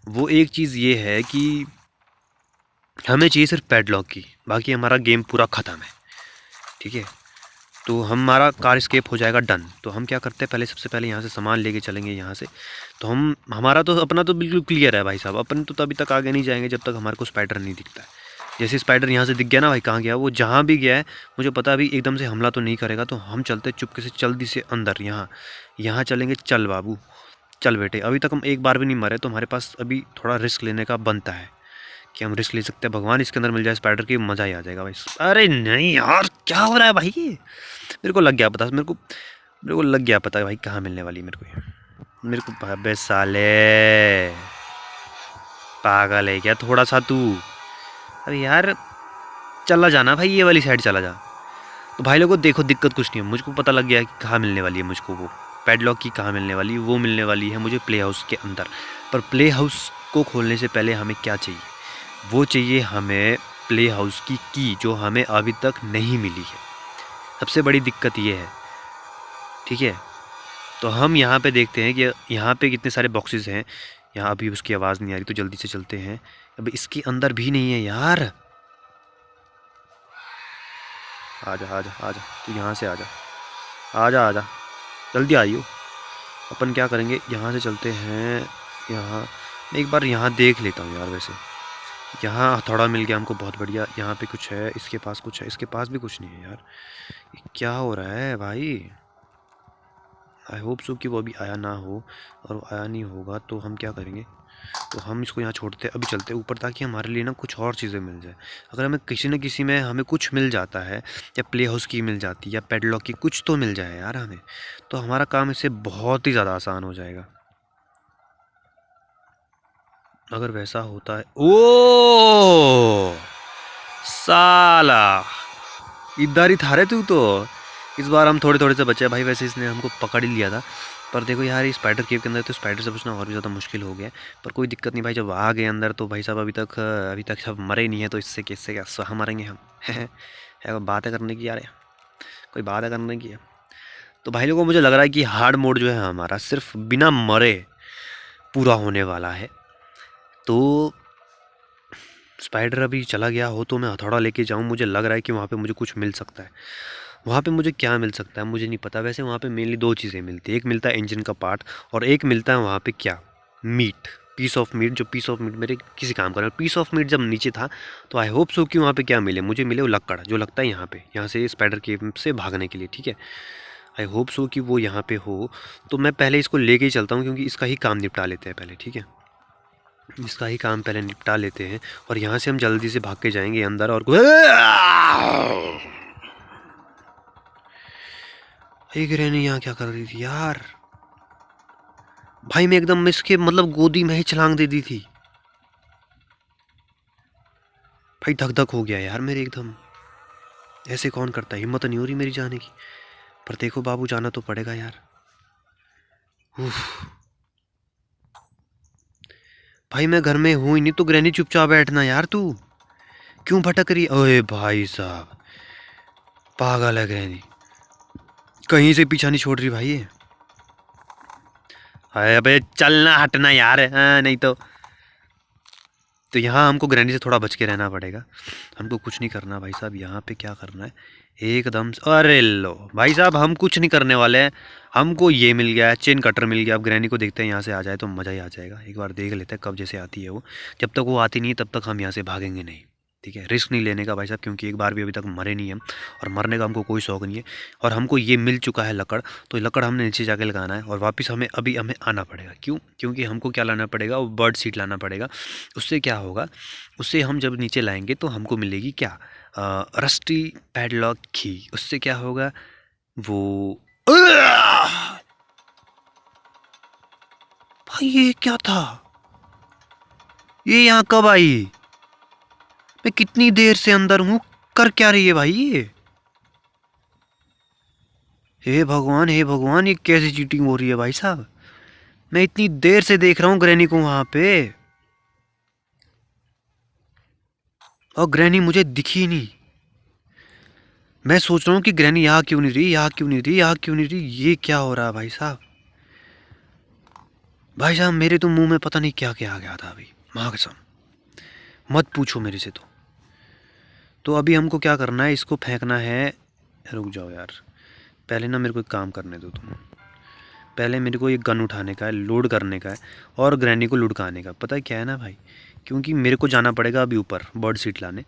वो एक चीज़ ये है कि हमें चाहिए सिर्फ पैडलॉक की, बाकी हमारा गेम पूरा ख़त्म है। ठीक है, तो हमारा कार स्केप हो जाएगा डन। तो हम क्या करते हैं, पहले सबसे पहले यहाँ से सामान लेके चलेंगे यहाँ से। तो हम, हमारा तो अपना तो बिल्कुल क्लियर है भाई साहब, अपन तो तभी तक आगे नहीं जाएंगे जब तक हमारे को स्पाइडर नहीं दिखता है। जैसे स्पाइडर यहाँ से दिख गया ना भाई, कहाँ गया वो, जहाँ भी गया है मुझे पता, अभी एकदम से हमला तो नहीं करेगा। तो हम चलते चुपके से जल्दी से अंदर, यहाँ यहाँ चलेंगे। चल बाबू चल बेटे, अभी तक हम एक बार भी नहीं मरे, तो हमारे पास अभी थोड़ा रिस्क लेने का बनता है कि हम रिस्क ले सकते हैं। भगवान इसके अंदर मिल जाए स्पाइडर की, मज़ा ही आ जाएगा भाई। अरे नहीं यार, क्या हो रहा है भाई? ये मेरे को लग गया पता, मेरे को लग गया पता भाई कहाँ मिलने वाली है मेरे को ये। मेरे को अबे साले, पागल है क्या थोड़ा सा तू? अरे यार चला जाना भाई, ये वाली साइड चला जा। तो भाई लोगों देखो, दिक्कत कुछ नहीं है, मुझको पता लग गया कि कहाँ मिलने वाली है मुझको वो पैडलॉक की, कहाँ मिलने वाली है। वो मिलने वाली है मुझे प्ले हाउस के अंदर। पर प्ले हाउस को खोलने से पहले हमें क्या चाहिए, वो चाहिए हमें प्ले हाउस की की, जो हमें अभी तक नहीं मिली है। सबसे बड़ी दिक्कत ये है, ठीक है? तो हम यहाँ पे देखते हैं कि यहाँ पे कितने सारे बॉक्सेस हैं। यहाँ अभी उसकी आवाज़ नहीं आ रही, तो जल्दी से चलते हैं। अब इसके अंदर भी नहीं है यार। आजा आजा आजा, तू यहाँ से आजा, आजा आजा, जल्दी आइयो। अपन क्या करेंगे, यहाँ से चलते हैं। यहाँ मैं एक बार यहाँ देख लेता हूँ यार। वैसे यहाँ हथौड़ा मिल गया हमको, बहुत बढ़िया। यहाँ पे कुछ है, इसके पास कुछ है, इसके पास भी कुछ नहीं है यार। ये क्या हो रहा है भाई? आई होप सो कि वो अभी आया ना हो, और वो आया नहीं होगा तो हम क्या करेंगे, तो हम इसको यहाँ छोड़ते हैं। अभी चलते हैं ऊपर, ताकि हमारे लिए ना कुछ और चीज़ें मिल जाए। अगर हमें किसी न किसी में हमें कुछ मिल जाता है, या प्ले हाउस की मिल जाती है, या पेडलॉक की, कुछ तो मिल जाए यार हमें, तो हमारा काम इससे बहुत ही ज़्यादा आसान हो जाएगा। अगर वैसा होता है, ओ साला इधर ही था रे तू तो। इस बार हम थोड़े थोड़े से बचे भाई। वैसे इसने हमको पकड़ ही लिया था, पर देखो यार ये स्पाइडर केव के अंदर तो स्पाइडर से बचना और भी ज़्यादा मुश्किल हो गया है। पर कोई दिक्कत नहीं भाई, जब आ गए अंदर तो भाई साहब अभी तक सब मरे नहीं है, तो इससे किससे क्या सहा मरेंगे हम। है कोई बात है करने की यार, कोई बात है करने की है। तो भाई लोगों मुझे लग रहा है कि हार्ड मोड जो है हमारा सिर्फ बिना मरे पूरा होने वाला है। तो स्पाइडर अभी चला गया हो तो मैं हथौड़ा लेके जाऊँ। मुझे लग रहा है कि वहाँ पे मुझे कुछ मिल सकता है। वहाँ पे मुझे क्या मिल सकता है मुझे नहीं पता। वैसे वहाँ पे मेनली 2 चीज़ें मिलती है, एक मिलता है इंजन का पार्ट, और एक मिलता है वहाँ पे क्या, मीट, पीस ऑफ मीट, जो पीस ऑफ मीट मेरे किसी काम का नहीं। पीस ऑफ मीट जब नीचे था तो आई होप सो कि वहाँ पे क्या मिले, मुझे मिले वो लक्कड़ जो लगता है यहाँ पे, यहाँ से स्पाइडर केव से भागने के लिए, ठीक है। आई होप सो कि वो यहाँ पे हो। तो मैं पहले इसको लेके ही चलता हूँ क्योंकि इसका ही काम निपटा लेते हैं पहले, ठीक है। इसका ही काम पहले निपटा लेते हैं और यहाँ से हम जल्दी से भाग के जाएंगे अंदर। और ये ग्रैनी यहाँ क्या कर रही थी यार भाई, मैं एकदम इसके मतलब गोदी में ही छलांग दे दी थी भाई। धक धक हो गया यार मेरे एकदम। ऐसे कौन करता है, हिम्मत नहीं हो रही मेरी जाने की। पर देखो बाबू, जाना तो पड़ेगा यार। उफ। भाई मैं घर में हूँ ही नहीं तो ग्रैनी चुपचाप बैठना यार, तू क्यों भटक रही। ओए भाई साहब, पागल है ग्रैनी, कहीं से पीछा नहीं छोड़ रही भाई ये। अबे चलना हटना यार, हाँ नहीं तो यहाँ हमको ग्रैनी से थोड़ा बच के रहना पड़ेगा। हमको कुछ नहीं करना भाई साहब, यहाँ पे क्या करना है एकदम से। अरे लो भाई साहब, हम कुछ नहीं करने वाले हैं। हमको ये मिल गया है, चेन कटर मिल गया। अब ग्रैनी को देखते हैं, यहाँ से आ जाए तो मज़ा ही आ जाएगा। एक बार देख लेते हैं कब जैसे आती है वो। जब तक वो आती नहीं है तब तक हम यहाँ से भागेंगे नहीं, ठीक है। रिस्क नहीं लेने का भाई साहब, क्योंकि एक बार भी अभी तक मरे नहीं हम, और मरने का हमको कोई शौक नहीं है। और हमको ये मिल चुका है लकड़, तो लकड़ हमने नीचे जाके लगाना है और वापस हमें आना पड़ेगा। क्यों? क्योंकि हमको क्या लाना पड़ेगा, वो बर्ड सीट लाना पड़ेगा। उससे क्या होगा, उससे हम जब नीचे लाएंगे तो हमको मिलेगी क्या, रस्टी पैडलॉक की। उससे क्या होगा वो भाई ये क्या था, ये यहाँ कब आई? मैं कितनी देर से अंदर हूँ, कर क्या रही है भाई ये? हे भगवान, हे भगवान, ये कैसी चीटिंग हो रही है भाई साहब। मैं इतनी देर से देख रहा हूँ ग्रैनी को वहां पे, और ग्रैनी मुझे दिखी नहीं। मैं सोच रहा हूँ कि ग्रैनी यहाँ क्यों नहीं रही, यहाँ क्यों नहीं रही, यहाँ क्यों नहीं रही। ये क्या हो रहा है भाई साहब? भाई साहब मेरे तो मुंह में पता नहीं क्या क्या आ गया था अभी, माँ कसम मत पूछो मेरे से। तो अभी हमको क्या करना है, इसको फेंकना है। रुक जाओ यार, पहले ना मेरे को एक काम करने दो तुम। पहले मेरे को एक गन उठाने का है, लोड करने का है, और ग्रैनी को लुढ़काने का। पता है क्या है ना भाई, क्योंकि मेरे को जाना पड़ेगा अभी ऊपर बर्ड सीट लाने।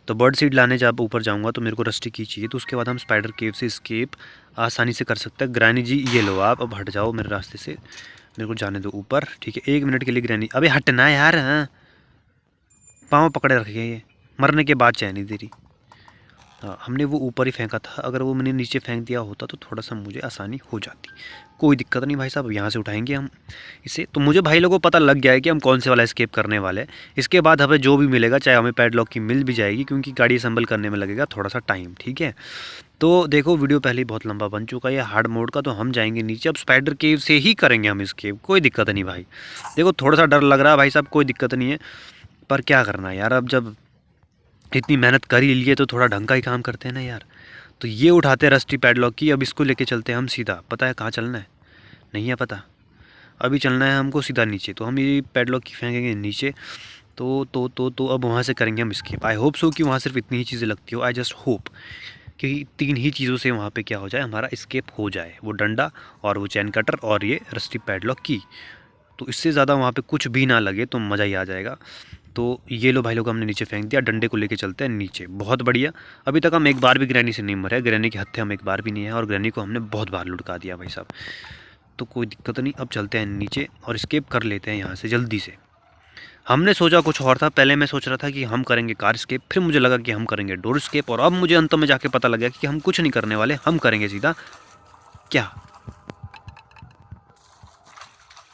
तो बर्ड सीट लाने जब ऊपर जाऊंगा तो मेरे को रस्टी की चाहिए, तो उसके बाद हम स्पाइडर केव से स्केप आसानी से कर सकते हैं। ग्रैनी जी ये लो, आप अब हट जाओ मेरे रास्ते से, मेरे को जाने दो ऊपर, ठीक है। 1 मिनट के लिए ग्रैनी, अबे हटना यार, हाँ पाँव पकड़े रखे ये, मरने के बाद चैन नहीं दे रही। हाँ, हमने वो ऊपर ही फेंका था, अगर वो मैंने नीचे फेंक दिया होता तो थोड़ा सा मुझे आसानी हो जाती। कोई दिक्कत नहीं भाई साहब, यहाँ से उठाएंगे हम इसे। तो मुझे भाई लोगों को पता लग गया है कि हम कौन से वाला एस्केप करने वाले हैं। इसके बाद हमें जो भी मिलेगा, चाहे हमें पैडलॉक की मिल भी जाएगी, क्योंकि गाड़ी असम्बल करने में लगेगा थोड़ा सा टाइम, ठीक है। तो देखो वीडियो पहले ही बहुत लंबा बन चुका है हार्ड मोड का, तो हम जाएंगे नीचे। अब स्पाइडर केव से ही करेंगे हम स्केप, कोई दिक्कत नहीं भाई। देखो थोड़ा सा डर लग रहा है भाई साहब, कोई दिक्कत नहीं है, पर क्या करना है यार, अब जब इतनी मेहनत कर ही लिए तो थोड़ा ढंग का ही काम करते हैं ना यार। तो ये उठाते हैं रस्टी पैडलॉक की, अब इसको लेके चलते हैं हम सीधा। पता है कहाँ चलना है? नहीं है पता। अभी चलना है हमको सीधा नीचे, तो हम ये पैडलॉक की फेंकेंगे नीचे। तो अब वहाँ से करेंगे हम स्केप। आई होप सो कि वहाँ सिर्फ इतनी ही चीज़ें लगती हो। आई जस्ट होप कि 3 ही चीज़ों से वहाँ पे क्या हो जाए, हमारा स्केप हो जाए। वो डंडा और वो चैन कटर और ये रस्टी पैडलॉक की। तो इससे ज़्यादा वहाँ पे कुछ भी ना लगे तो मज़ा ही आ जाएगा। तो ये लो भाई लोग, हमने नीचे फेंक दिया, डंडे को लेके चलते हैं नीचे। बहुत बढ़िया, अभी तक हम एक बार भी ग्रैनी से नहीं मरे, ग्रैनी के हत्थे हम एक बार भी नहीं है, और ग्रैनी को हमने बहुत बार लुढ़का दिया भाई साहब। तो कोई दिक्कत नहीं, अब चलते हैं नीचे और स्केप कर लेते हैं यहाँ से जल्दी से। हमने सोचा कुछ और था, पहले मैं सोच रहा था कि हम करेंगे कार स्केप, फिर मुझे लगा कि हम करेंगे डोर स्केप, और अब मुझे अंत में जाके पता लगा कि हम कुछ नहीं करने वाले, हम करेंगे सीधा क्या,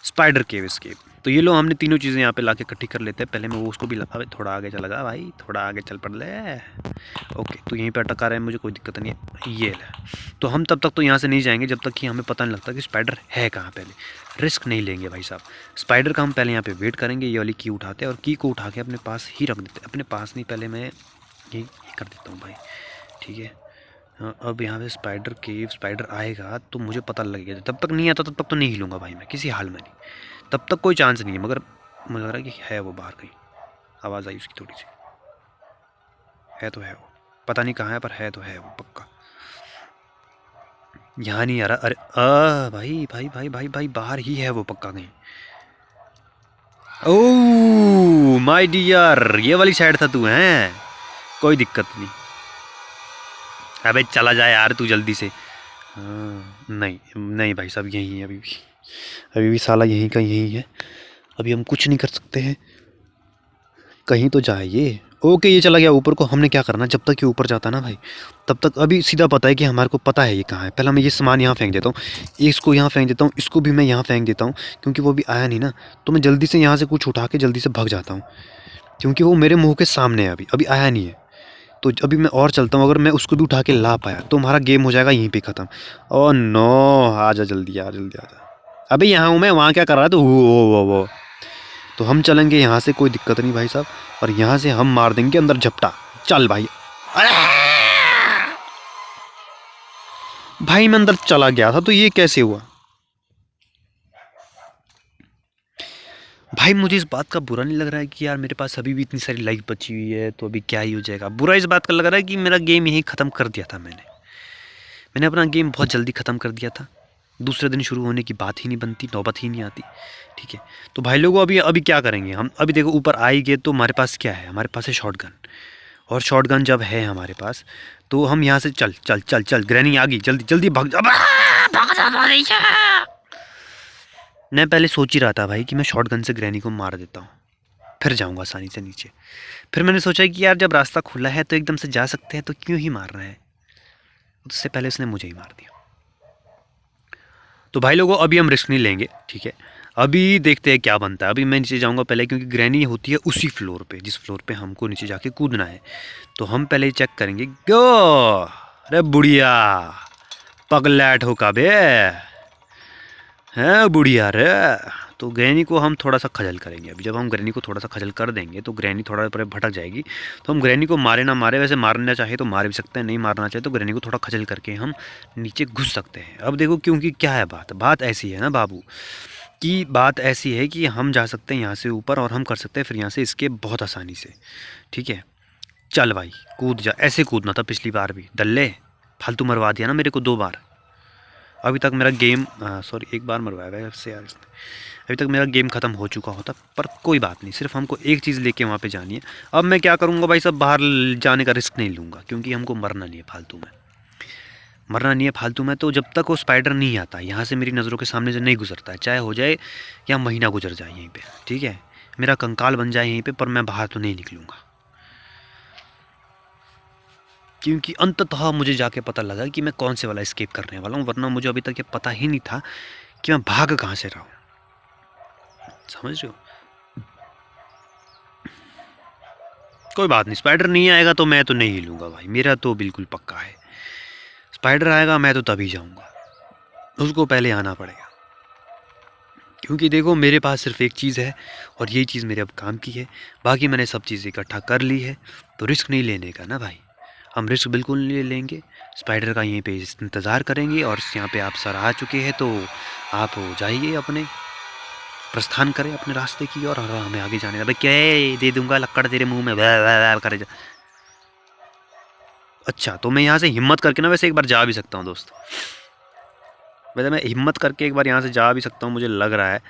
स्पाइडर केव स्केप। तो ये लो, हमने तीनों चीज़ें यहाँ पे लाके इकट्ठी कर लेते हैं। पहले मैं वो उसको भी अबे थोड़ा आगे चला गया भाई, थोड़ा आगे चल पड़ ले। ओके, तो यहीं पे अटका रहे हैं, मुझे कोई दिक्कत नहीं है। ये ले, तो हम तब तक तो यहाँ से नहीं जाएंगे जब तक कि हमें पता नहीं लगता कि स्पाइडर है कहाँ। पहले रिस्क नहीं लेंगे भाई साहब, स्पाइडर का हम पहले यहाँ पे वेट करेंगे। ये वाली की उठाते हैं और की को उठा के अपने पास ही रख देते हैं। अपने पास नहीं, पहले मैं ये कर देता हूँ भाई, ठीक है। हाँ, अब यहाँ पे स्पाइडर केव, स्पाइडर आएगा तो मुझे पता लगेगा। जब तक नहीं आता तब तक तो नहीं हिलूंगा भाई मैं, किसी हाल में नहीं, तब तक कोई चांस नहीं है। मगर मुझे लग रहा है कि है वो बाहर कहीं, आवाज़ आई उसकी थोड़ी सी। है तो है वो, पता नहीं कहाँ है, पर है तो है वो पक्का। यहाँ नहीं आ रहा। अरे भाई भाई भाई भाई भाई, बाहर ही है वो पक्का कहीं। ओह माय डियर, ये वाली साइड था तू, हैं? कोई दिक्कत नहीं। अबे चला जा यार तू जल्दी से। हाँ, नहीं नहीं भाई साहब, यही है अभी भी साला यहीं का यही है। अभी हम कुछ नहीं कर सकते हैं, कहीं तो जाए ये। ओके ये चला गया ऊपर को। हमने क्या करना, जब तक ये ऊपर जाता ना भाई तब तक अभी सीधा पता है कि हमारे को पता है ये कहाँ है। पहले मैं ये सामान यहाँ फेंक देता हूँ, इसको यहाँ फेंक देता हूँ, इसको भी मैं यहाँ फेंक देता हूँ, क्योंकि वो भी आया नहीं ना। तो मैं जल्दी से यहाँ से कुछ उठा के जल्दी से भाग जाता हूँ, क्योंकि वो मेरे मुँह के सामने है, अभी अभी आया नहीं है। तो अभी मैं और चलता हूँ, अगर मैं उसको भी उठा के ला पाया तो हमारा गेम हो जाएगा यहीं पे ख़त्म। ओह नो, आ जा जल्दी यार, जल्दी आ जा। अबे यहाँ हूँ मैं, वहाँ क्या कर रहा है तो वो तो हम चलेंगे यहाँ से, कोई दिक्कत नहीं भाई साहब। और यहाँ से हम मार देंगे अंदर झपटा। चल भाई। अरे भाई मैं अंदर चला गया था तो ये कैसे हुआ भाई? मुझे इस बात का बुरा नहीं लग रहा है कि यार मेरे पास अभी भी इतनी सारी लाइफ बची हुई है, तो अभी क्या ही हो जाएगा। बुरा इस बात का लग रहा है कि मेरा गेम यहीं ख़त्म कर दिया था मैंने अपना गेम बहुत जल्दी ख़त्म कर दिया था। दूसरे दिन शुरू होने की बात ही नहीं बनती, नौबत ही नहीं आती। ठीक है, तो भाई लोगों अभी अभी क्या करेंगे हम? अभी देखो ऊपर आ ही गए तो हमारे पास क्या है? हमारे पास है शॉटगन। और शॉटगन जब है हमारे पास तो हम यहाँ से चल चल चल चल, ग्रैनी आ गई, जल्दी जल्दी भाग जा। भाग जा। मैं पहले सोच ही रहा था भाई कि मैं शॉटगन से ग्रैनी को मार देता हूँ, फिर जाऊँगा आसानी से नीचे। फिर मैंने सोचा कि यार जब रास्ता खुला है तो एकदम से जा सकते हैं, तो क्यों ही मार रहे हैं। उससे पहले उसने मुझे ही मार दिया। तो भाई लोगों अभी हम रिस्क नहीं लेंगे, ठीक है। अभी देखते हैं क्या बनता है। अभी मैं नीचे जाऊंगा पहले, क्योंकि ग्रैनी होती है उसी फ्लोर पे जिस फ्लोर पे हमको नीचे जाके कूदना है। तो हम पहले चेक करेंगे। गो, अरे बुढ़िया पगलैट हो का बे, है बुढ़िया रे। तो ग्रैनी को हम थोड़ा सा खजल करेंगे। अभी जब हम ग्रैनी को थोड़ा सा खजल कर देंगे तो ग्रैनी थोड़ा पर भटक जाएगी। तो हम ग्रैनी को मारे ना मारे, वैसे मारना चाहे तो मार भी सकते हैं, नहीं मारना चाहे तो ग्रैनी को थोड़ा खजल करके हम नीचे घुस सकते हैं। अब देखो क्योंकि क्या है बात ऐसी है ना बाबू, कि बात ऐसी है कि हम जा सकते हैं यहाँ से ऊपर और हम कर सकते हैं फिर यहाँ से इसके बहुत आसानी से। ठीक है, चल भाई कूद जा। ऐसे कूदना था पिछली बार भी, दल्ले फालतू मरवा दिया ना मेरे को 2 बार। अभी तक मेरा गेम सॉरी 1 बार मरवाया है इससे यार इसने। अभी तक मेरा गेम ख़त्म हो चुका होता, पर कोई बात नहीं, सिर्फ हमको एक चीज़ लेके वहाँ पे जानी है। अब मैं क्या करूँगा भाई साहब, बाहर जाने का रिस्क नहीं लूँगा, क्योंकि हमको मरना नहीं है फालतू में, मरना नहीं है फालतू में। तो जब तक वो स्पाइडर नहीं आता यहाँ से, मेरी नज़रों के सामने से नहीं गुजरता है, चाहे हो जाए या महीना गुजर जाए यहीं पे, ठीक है, मेरा कंकाल बन जाए यहीं पे, पर मैं बाहर तो नहीं निकलूँगा। क्योंकि अंततः मुझे जाके पता लगा कि मैं कौन से वाला एस्केप करने वाला हूँ, वरना मुझे अभी तक ये पता ही नहीं था कि मैं भाग कहाँ से रहा हूँ। समझ रहे हो? कोई बात नहीं, स्पाइडर नहीं आएगा तो मैं तो नहीं हिलूँगा भाई, मेरा तो बिल्कुल पक्का है। स्पाइडर आएगा मैं तो तभी जाऊँगा, उसको पहले आना पड़ेगा। क्योंकि देखो मेरे पास सिर्फ एक चीज़ है और ये चीज़ मेरे अब काम की है, बाकी मैंने सब चीज़ इकट्ठा कर ली है। तो रिस्क नहीं लेने का ना भाई, हम रिस्क बिल्कुल नहीं लेंगे। स्पाइडर का यहीं पे इंतज़ार करेंगे, और यहाँ पे आप सर आ चुके हैं तो आप जाइए अपने प्रस्थान करें अपने रास्ते की और हमें आगे जाने का। भाई क्या दे दूंगा लक्कड़ तेरे मुंह में, वह वह करे जा। अच्छा तो मैं यहाँ से हिम्मत करके ना वैसे एक बार जा भी सकता हूँ दोस्त, वैसे मैं हिम्मत करके एक बार यहाँ से जा भी सकता हूँ, मुझे लग रहा है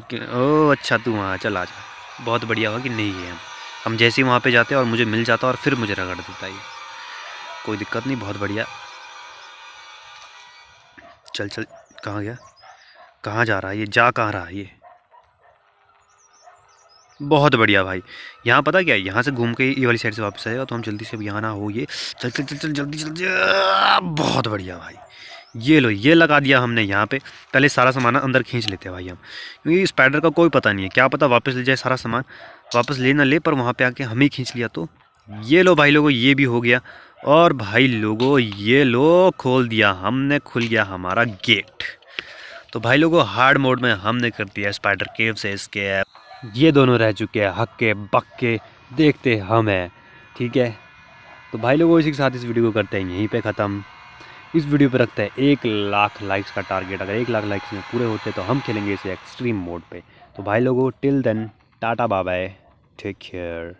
कि ओह अच्छा तू वहाँ चल आ जा। बहुत बढ़िया हुआ कि नहीं है, हम जैसे ही वहाँ पे जाते और मुझे मिल जाता और फिर मुझे रगड़ देता ये, कोई दिक्कत नहीं, बहुत बढ़िया। चल चल, कहाँ गया, कहाँ जा रहा है ये, जा कहाँ रहा है ये? बहुत बढ़िया भाई। यहाँ पता क्या है, यहाँ से घूम के ये वाली साइड से वापस आएगा, तो हम जल्दी से अब यहाँ ना हो ये। चल चल चल चल जल्दी जल्दी, बहुत बढ़िया भाई। ये लो, ये लगा दिया हमने यहाँ पे। पहले सारा सामान अंदर खींच लेते हैं भाई हम, क्योंकि स्पाइडर का कोई पता नहीं है, क्या पता वापस ले जाए सारा सामान, वापस ले ना ले, पर वहाँ पे आके हमें खींच लिया तो। ये लो भाई लोगों, ये भी हो गया। और भाई लोगों ये लो, खोल दिया हमने, खुल गया हमारा गेट। तो भाई लोगों हार्ड मोड में हमने कर दिया स्पाइडर केव से एस्केप। ये दोनों रह चुके हैं हक्के बक्के, देखते हम हैं, ठीक है। तो भाई लोगों इसी के साथ इस वीडियो को करते हैं यहीं पे ख़त्म। इस वीडियो पे रखते हैं 1 लाख लाइक्स का टारगेट। अगर 1 लाख लाइक्स में पूरे होते तो हम खेलेंगे इसे एक्सट्रीम मोड पे। तो भाई लोगों till then tata bye bye, take care.